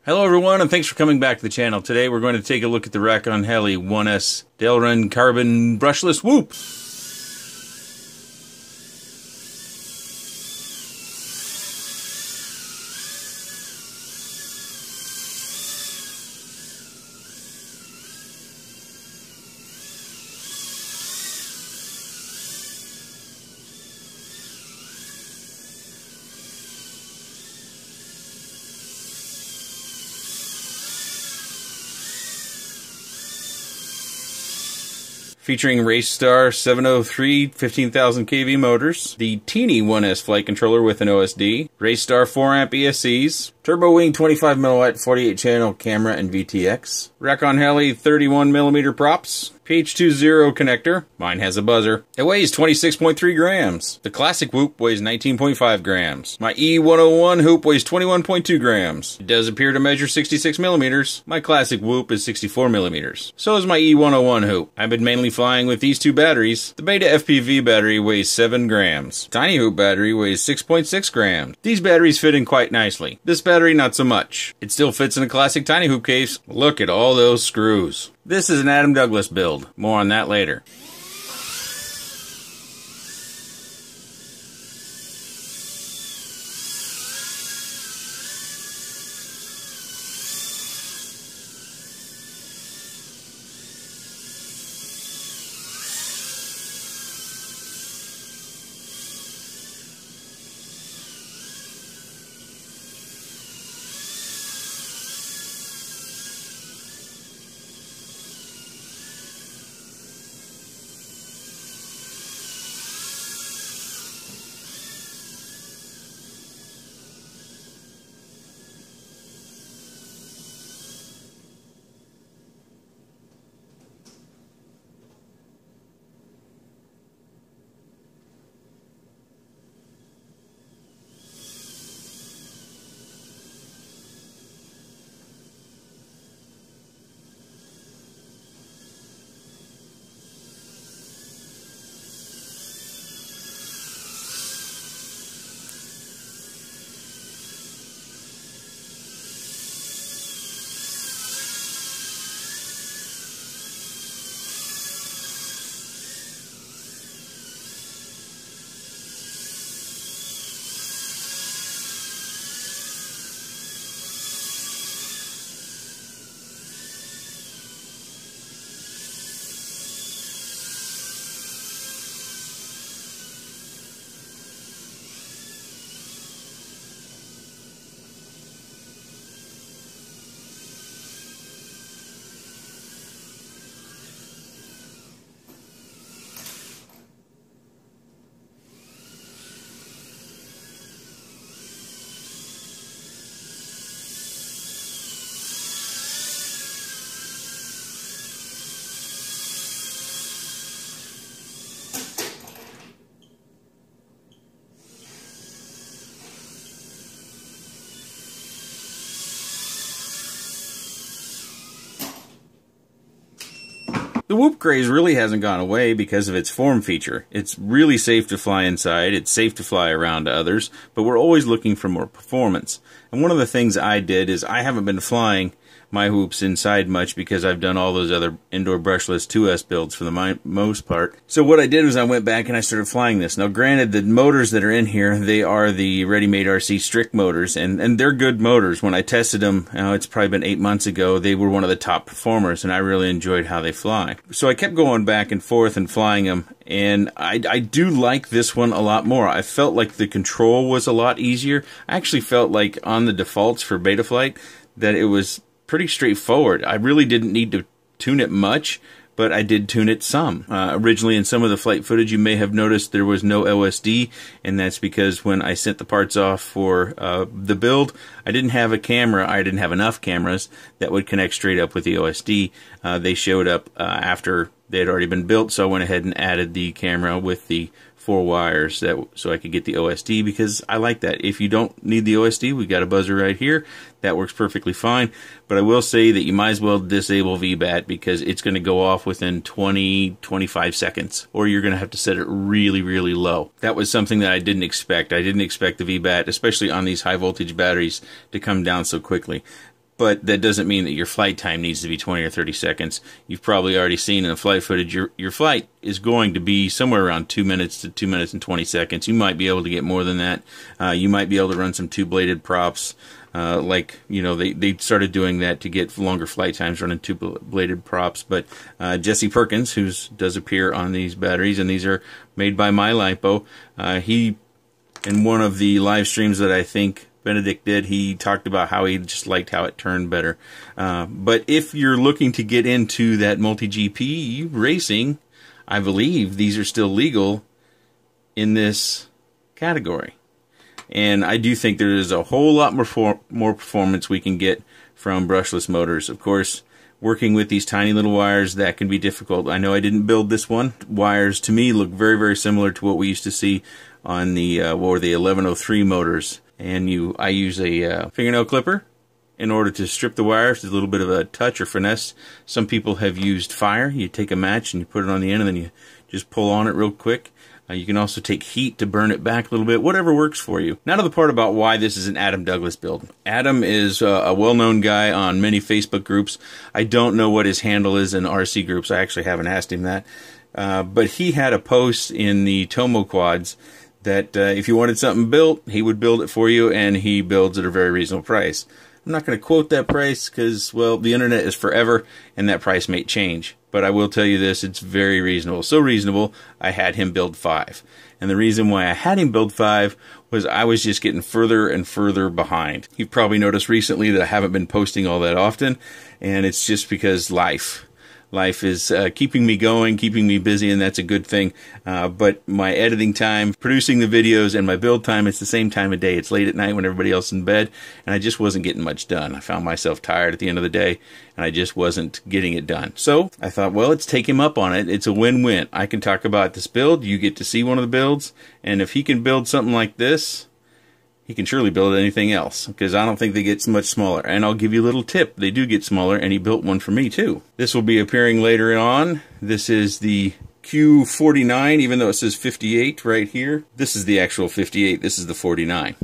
Hello everyone, and thanks for coming back to the channel. Today we're going to take a look at the Rakonheli 1S Delrin Carbon Brushless Whoop. Featuring Raystar 703 15,000 kV motors, the teeny 1S flight controller with an OSD, Raystar 4A ESCs, Turbo Wing 25mm 48 channel camera and VTX, Rakonheli 31mm props, PH20 connector. Mine has a buzzer. It weighs 26.3 grams. The classic Whoop weighs 19.5 grams. My E101 Hoop weighs 21.2 grams. It does appear to measure 66 millimeters. My classic Whoop is 64 millimeters. So is my E101 Hoop. I've been mainly flying with these two batteries. The Beta FPV battery weighs 7 grams. Tiny Hoop battery weighs 6.6 grams. These batteries fit in quite nicely. This battery not so much. It still fits in a classic Tiny Hoop case. Look at all those screws. This is an Adam Douglas build. More on that later. The Whoop craze really hasn't gone away because of its form feature. It's really safe to fly inside, it's safe to fly around to others, but we're always looking for more performance. And one of the things I did is I haven't been flying my Whoops inside much because I've done all those other indoor brushless 2S builds for the most part. So what I did was I went back and I started flying this. Now granted, the motors that are in here, they are the Ready-Made RC strict motors, and they're good motors. When I tested them, it's probably been 8 months ago, they were one of the top performers and I really enjoyed how they fly. So I kept going back and forth and flying them, and I do like this one a lot more. I felt like the control was a lot easier. I actually felt like on the defaults for Betaflight that it was pretty straightforward. I really didn't need to tune it much, but I did tune it some. Originally in some of the flight footage you may have noticed there was no OSD, and that's because when I sent the parts off for the build, I didn't have a camera, I didn't have enough cameras that would connect straight up with the OSD. They showed up after they had already been built, so I went ahead and added the camera with the 4 wires so I could get the OSD, because I like that. If you don't need the OSD, we got a buzzer right here. That works perfectly fine. But I will say that you might as well disable VBAT, because it's going to go off within 20-25 seconds, or you're going to have to set it really, really low. That was something that I didn't expect. I didn't expect the VBAT, especially on these high voltage batteries, to come down so quickly. But that doesn't mean that your flight time needs to be 20 or 30 seconds. You've probably already seen in the flight footage, your flight is going to be somewhere around 2 minutes to 2 minutes and 20 seconds. You might be able to get more than that. You might be able to run some two-bladed props. They started doing that to get longer flight times, running two-bladed props. But Jesse Perkins, who does appear on these batteries, and these are made by My Lipo, he, in one of the live streams that I think Benedict did, he talked about how he just liked how it turned better. But if you're looking to get into that multi-GP racing, I believe these are still legal in this category. And I do think there is a whole lot more performance we can get from brushless motors. Of course, working with these tiny little wires, that can be difficult. I know I didn't build this one. Wires, to me, look very, very similar to what we used to see on the 1103 motors. And I use a fingernail clipper in order to strip the wires. There's a little bit of a touch or finesse. Some people have used fire. You take a match and you put it on the end, and then you just pull on it real quick. You can also take heat to burn it back a little bit, whatever works for you. Now to the part about why this is an Adam Douglas build. Adam is a well-known guy on many Facebook groups. I don't know what his handle is in RC groups. I actually haven't asked him that. But he had a post in the Tomo Quads that if you wanted something built, he would build it for you, and he builds at a very reasonable price. I'm not going to quote that price because, well, the internet is forever, and that price may change. But I will tell you this, it's very reasonable. So reasonable, I had him build 5. And the reason why I had him build 5 was I was just getting further and further behind. You've probably noticed recently that I haven't been posting all that often, and it's just because life is keeping me going, keeping me busy, and that's a good thing. But my editing time, producing the videos, and my build time, it's the same time of day. It's late at night when everybody else is in bed, and I just wasn't getting much done. I found myself tired at the end of the day, and I just wasn't getting it done. So I thought, well, let's take him up on it. It's a win-win. I can talk about this build. You get to see one of the builds, and if he can build something like this, he can surely build anything else, because I don't think they get much smaller. And I'll give you a little tip. They do get smaller, and he built one for me, too. This will be appearing later on. This is the Q49, even though it says 58 right here. This is the actual 58. This is the 49.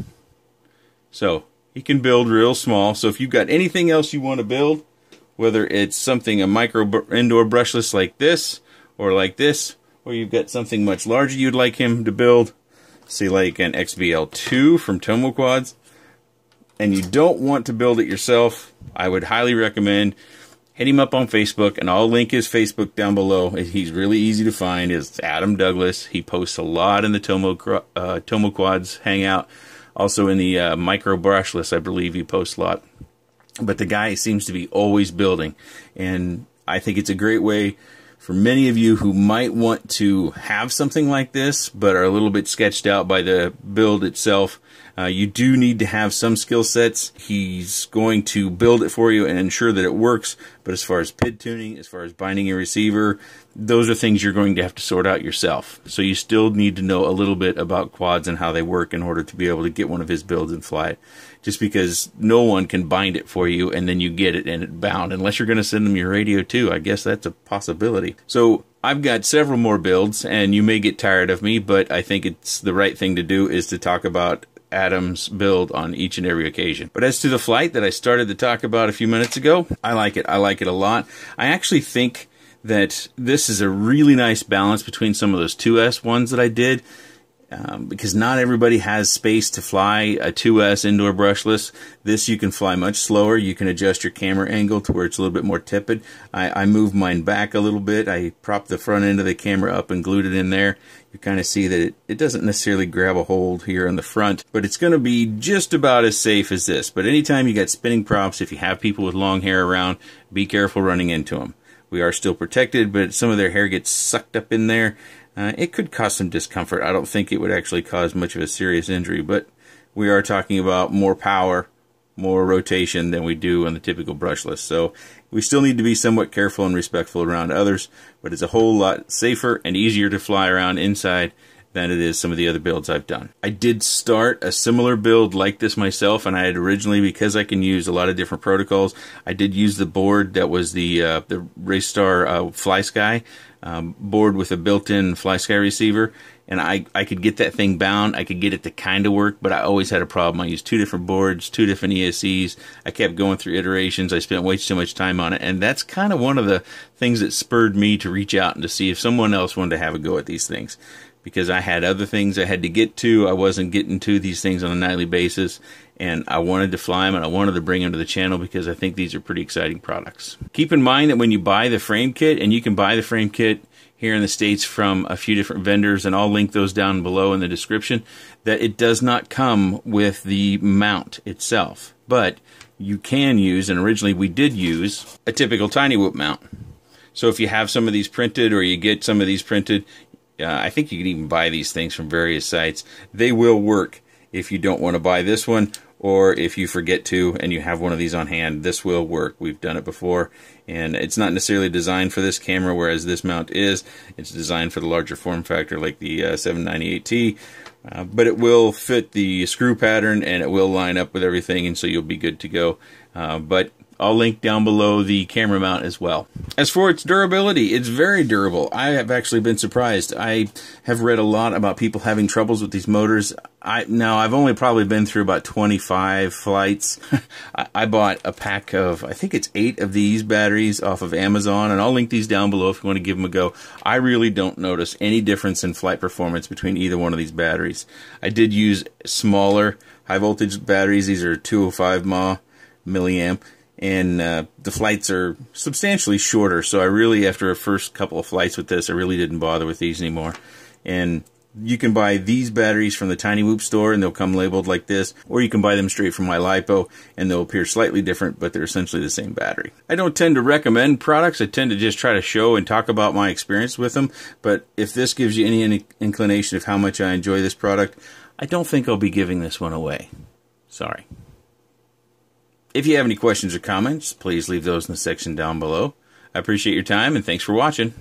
So he can build real small. So if you've got anything else you want to build, whether it's something, a micro indoor brushless like this, or you've got something much larger you'd like him to build, say like an XBL2 from Tomo Quads, and you don't want to build it yourself, I would highly recommend hit him up on Facebook, and I'll link his Facebook down below. He's really easy to find. It's Adam Douglas. He posts a lot in the Tomo Quads Hangout. Also in the Micro Brushless, I believe he posts a lot. But the guy seems to be always building, and I think it's a great way for many of you who might want to have something like this, but are a little bit sketched out by the build itself. You do need to have some skill sets. He's going to build it for you and ensure that it works, but as far as PID tuning, as far as binding a receiver, those are things you're going to have to sort out yourself. So you still need to know a little bit about quads and how they work in order to be able to get one of his builds and fly it. Just because no one can bind it for you and then you get it and it bound, unless you're going to send them your radio too. I guess that's a possibility. So I've got several more builds, and you may get tired of me, but I think it's the right thing to do is to talk about Adam's build on each and every occasion. But as to the flight that I started to talk about a few minutes ago, I like it. I like it a lot. I actually think that this is a really nice balance between some of those 2S ones that I did. Because not everybody has space to fly a 2S indoor brushless. This you can fly much slower. You can adjust your camera angle to where it's a little bit more tepid. I moved mine back a little bit. I propped the front end of the camera up and glued it in there. You kind of see that it doesn't necessarily grab a hold here in the front, but it's going to be just about as safe as this. But anytime you got spinning props, if you have people with long hair around, be careful running into them. We are still protected, but some of their hair gets sucked up in there. It could cause some discomfort. I don't think it would actually cause much of a serious injury, but we are talking about more power, more rotation than we do on the typical brushless. So we still need to be somewhat careful and respectful around others, but it's a whole lot safer and easier to fly around inside than it is some of the other builds I've done. I did start a similar build like this myself, and I had originally, because I can use a lot of different protocols, I did use the board that was the Raystar FlySky board with a built-in FlySky receiver, and I could get that thing bound. I could get it to kind of work, but I always had a problem. I used 2 different boards, 2 different ESCs. I kept going through iterations. I spent way too much time on it, and that's kind of one of the things that spurred me to reach out and to see if someone else wanted to have a go at these things. Because I had other things I had to get to. I wasn't getting to these things on a nightly basis, and I wanted to fly them, and I wanted to bring them to the channel because I think these are pretty exciting products. Keep in mind that when you buy the frame kit, and you can buy the frame kit here in the States from a few different vendors, and I'll link those down below in the description, that it does not come with the mount itself. But you can use, and originally we did use, a typical Tiny Whoop mount. So if you have some of these printed, or you get some of these printed, I think you can even buy these things from various sites. They will work if you don't want to buy this one, or if you forget to and you have one of these on hand. This will work. We've done it before, and it's not necessarily designed for this camera, whereas this mount is. It's designed for the larger form factor like the 798T, but it will fit the screw pattern, and it will line up with everything, and so you'll be good to go. But I'll link down below the camera mount as well. As for its durability, it's very durable. I have actually been surprised. I have read a lot about people having troubles with these motors. Now, I've only probably been through about 25 flights. I bought a pack of, I think it's 8 of these batteries off of Amazon, and I'll link these down below if you want to give them a go. I really don't notice any difference in flight performance between either one of these batteries. I did use smaller high voltage batteries. These are 205 milliamp. And the flights are substantially shorter, so I really, after a first couple of flights with this, I really didn't bother with these anymore. And you can buy these batteries from the Tiny Whoop store, and they'll come labeled like this, or you can buy them straight from my LiPo, and they'll appear slightly different, but they're essentially the same battery. I don't tend to recommend products. I tend to just try to show and talk about my experience with them, but if this gives you any inclination of how much I enjoy this product, I don't think I'll be giving this one away. Sorry. If you have any questions or comments, please leave those in the section down below. I appreciate your time, and thanks for watching.